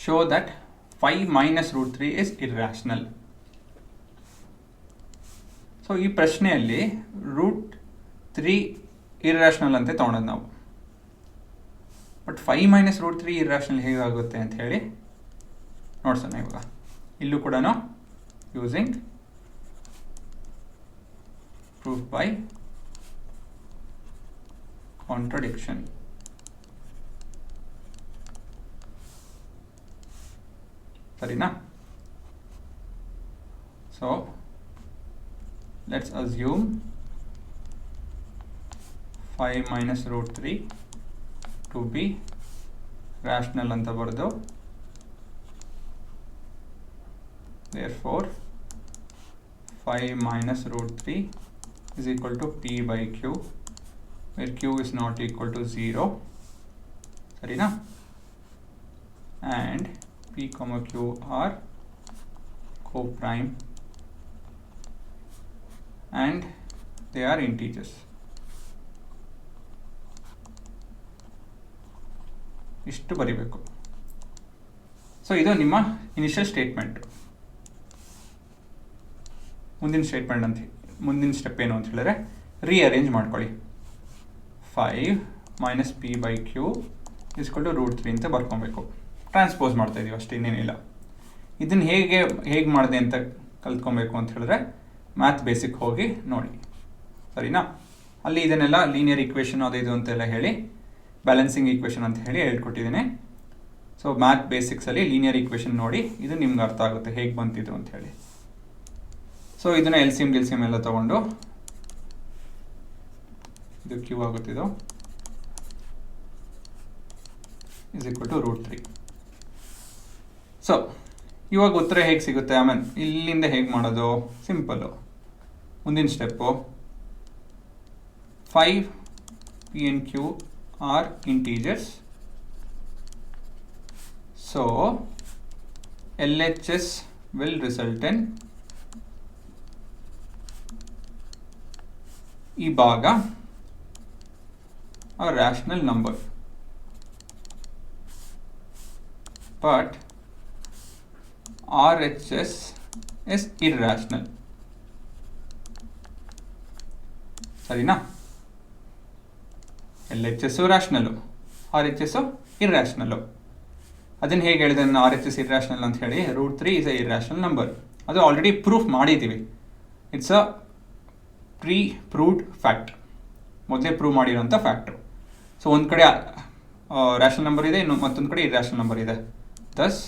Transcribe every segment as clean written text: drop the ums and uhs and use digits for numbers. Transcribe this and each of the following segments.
show that 5 minus root 3 is irrational. So ಈ ಪ್ರಶ್ನೆಯಲ್ಲಿ root 3 irrational ಅಂತ ತೊಗೊಂಡದ್ದು ನಾವು. ಬಟ್ 5 ಮೈನಸ್ ರೂಟ್ 3 ಇರ್ರಾಷನಲ್ ಹೇಗಾಗುತ್ತೆ ಅಂತ ಹೇಳಿ ನೋಡ್ಸೋಣ ಇವಾಗ. ಇಲ್ಲೂ ಕೂಡ ಯೂಸಿಂಗ್ ಪ್ರೂಫ್ ಬೈ ಕಾಂಟ್ರಡಿಕ್ಷನ್. ಸರಿನಾ? So let's assume 5 minus root 3 to be rational anta bardu. Therefore 5 minus root 3 is equal to p by q, where q is not equal to 0. Sarina? And p comma q are co-prime and they are integers. ಇಷ್ಟು ಬರಿಬೇಕು. So ಇದು ನಿಮ್ಮ initial statement. ಮುಂದಿನ step ಏನು ಅಂತ ಹೇಳಿದ್ರೆ rearrange ಮಾಡ್ಕೊಳ್ಳಿ. 5 minus P by Q is equal to root 3 ಅಂತ ಬರ್ಕೊಬೇಕು. ಟ್ರಾನ್ಸ್ಪೋಸ್ ಮಾಡ್ತಾ ಇದೀವಿ ಅಷ್ಟೇ, ಇನ್ನೇನಿಲ್ಲ. ಇದನ್ನು ಹೇಗೆ ಮಾಡಿದೆ ಅಂತ ಕಲ್ತ್ಕೊಬೇಕು ಅಂತ ಹೇಳಿದ್ರೆ ಮ್ಯಾಥ್ ಬೇಸಿಕ್ ಹೋಗಿ ನೋಡಿ. ಸರಿನಾ? ಅಲ್ಲಿ ಇದನ್ನೆಲ್ಲ ಲೀನಿಯರ್ ಈಕ್ವೇಷನ್ ಅದು ಇದು ಅಂತೆಲ್ಲ ಹೇಳಿ ಬ್ಯಾಲೆನ್ಸಿಂಗ್ ಈಕ್ವೇಷನ್ ಅಂತ ಹೇಳಿ ಹೇಳ್ಕೊಟ್ಟಿದ್ದೀನಿ. ಸೊ ಮ್ಯಾಥ್ ಬೇಸಿಕ್ಸಲ್ಲಿ ಲೀನಿಯರ್ ಈಕ್ವೇಷನ್ ನೋಡಿ, ಇದು ನಿಮ್ಗೆ ಅರ್ಥ ಆಗುತ್ತೆ ಹೇಗೆ ಬಂತಿದ್ದು ಅಂತ ಹೇಳಿ. ಸೊ ಇದನ್ನು ಎಲ್ಸಿಎಂ ಗಿಲ್ಸಿಎಂ ಎಲ್ಲ ತೊಗೊಂಡು ಇದು ಕ್ಯೂ ಆಗುತ್ತಿದ್ದು is equal to root 3. So ಇವಾಗ ಉತ್ತರ ಹೇಗೆ ಸಿಗುತ್ತೆ, ಆಮೇಲೆ ಇಲ್ಲಿಂದ ಹೇಗೆ ಮಾಡೋದು? ಸಿಂಪಲ್ಲು. ಮುಂದಿನ step 5 p and q are integers. So LHS will result in ಈ ಭಾಗ a rational number, but RHS is irrational. ಸರಿನಾ? LHS ರ್ಯಾಷನಲ್ಲು, RHS ಇರ್ರ್ಯಾಷನಲ್ಲು. ಅದನ್ನು ಹೇಗೆ ಹೇಳಿದೆ ನಾನು RHS ಇರ್ರ್ಯಾಷನಲ್ ಅಂತ ಹೇಳಿ? Root 3 is a irrational number. ಅದು ಆಲ್ರೆಡಿ ಪ್ರೂಫ್ ಮಾಡಿದ್ದೀವಿ. ಇಟ್ಸ್ ಅ ಪ್ರೂವ್ಡ್ ಫ್ಯಾಕ್ಟ್, ಮೊದಲೇ ಪ್ರೂವ್ ಮಾಡಿರೋಂಥ ಫ್ಯಾಕ್ಟು. ಸೊ ಒಂದು ಕಡೆ ರ್ಯಾಷನಲ್ ನಂಬರ್ ಇದೆ, ಇನ್ನು ಮತ್ತೊಂದು ಕಡೆ ಇರ್ರ್ಯಾಷನಲ್ ನಂಬರ್ ಇದೆ. Thus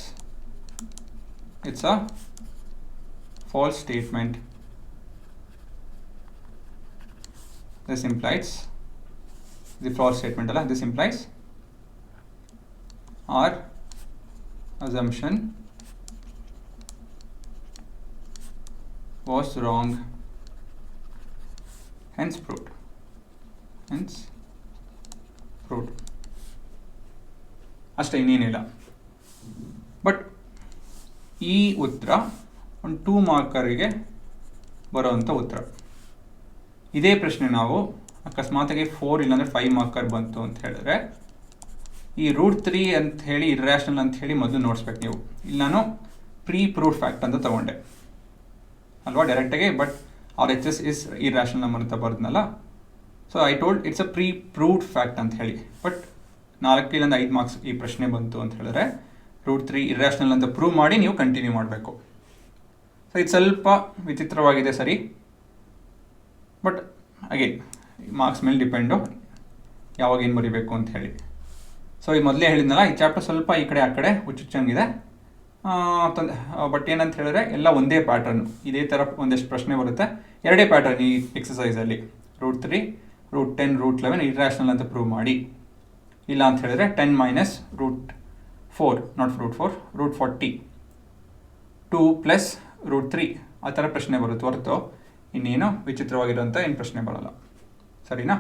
it's a false statement. This implies the false statement alla. This implies our assumption was wrong, hence proved. ಅಷ್ಟೇ, ಇನ್ನೇನಿಲ್ಲ. ಬಟ್ ಈ ಉತ್ತರ ಒಂದು 2 ಮಾರ್ಕರಿಗೆ ಬರೋವಂಥ ಉತ್ತರ. ಇದೇ ಪ್ರಶ್ನೆ ನಾವು ಅಕಸ್ಮಾತಾಗಿ 4 ಇಲ್ಲಾಂದರೆ 5 ಮಾರ್ಕರ್ ಬಂತು ಅಂತ ಹೇಳಿದ್ರೆ ಈ ರೂಟ್ 3 ಅಂತ ಹೇಳಿ ಇರ್ರ್ಯಾಷನಲ್ ಅಂತ ಹೇಳಿ ಮೊದಲು ನೋಡಿಸ್ಬೇಕು ನೀವು. ಇಲ್ಲಿ ನಾನು ಪ್ರೂವ್ಡ್ ಫ್ಯಾಕ್ಟ್ ಅಂತ ತಗೊಂಡೆ ಅಲ್ವಾ ಡೈರೆಕ್ಟಾಗಿ. But RHS is irrational number ಅಂತ ಬರ್ದ್ನಲ್ಲ. So I told it's a proved fact ಅಂತ ಹೇಳಿ. ಬಟ್ 4 ಇಲ್ಲಾಂದ್ರೆ 5 ಮಾರ್ಕ್ಸ್ ಈ ಪ್ರಶ್ನೆ ಬಂತು ಅಂತ ಹೇಳಿದ್ರೆ ರೂಟ್ 3 ಇರ್ರ್ಯಾಷನಲ್ ಅಂತ ಪ್ರೂವ್ ಮಾಡಿ ನೀವು ಕಂಟಿನ್ಯೂ ಮಾಡಬೇಕು. ಸೊ ಇದು ಸ್ವಲ್ಪ ವಿಚಿತ್ರವಾಗಿದೆ, ಸರಿ. ಬಟ್ ಅಗೇನ್ ಮಾರ್ಕ್ಸ್ ಮೇಲೆ ಡಿಪೆಂಡು ಯಾವಾಗ ಏನು ಬರೀಬೇಕು ಅಂತ ಹೇಳಿ. ಸೊ ಈ ಮೊದಲೇ ಹೇಳಿದ್ನಲ್ಲ, ಈ ಚಾಪ್ಟರ್ ಸ್ವಲ್ಪ ಈ ಕಡೆ ಆ ಕಡೆ ಹುಚ್ಚುಚ್ಚಂಗಿದೆ. ಬಟ್ ಏನಂತ ಹೇಳಿದ್ರೆ ಎಲ್ಲ ಒಂದೇ ಪ್ಯಾಟರ್ನು, ಇದೇ ಥರ ಒಂದಷ್ಟು ಪ್ರಶ್ನೆ ಬರುತ್ತೆ. ಎರಡೇ ಪ್ಯಾಟರ್ನ್ ಈ ಎಕ್ಸಸೈಸಲ್ಲಿ. ರೂಟ್ 3, ರೂಟ್ 10, ರೂಟ್ 11 ಇರ್ರ್ಯಾಷನಲ್ ಅಂತ ಪ್ರೂವ್ ಮಾಡಿ. ಇಲ್ಲ ಅಂತ ಹೇಳಿದ್ರೆ 10 minus root 4, not root 4, root 40, 2 plus root 3 ಆ ಥರ ಪ್ರಶ್ನೆ ಬರುತ್ತೆ ಹೊರತು ಇನ್ನೇನು ವಿಚಿತ್ರವಾಗಿರೋಂಥ ಏನು ಪ್ರಶ್ನೆ ಬರೋಲ್ಲ. ಸರಿನಾ?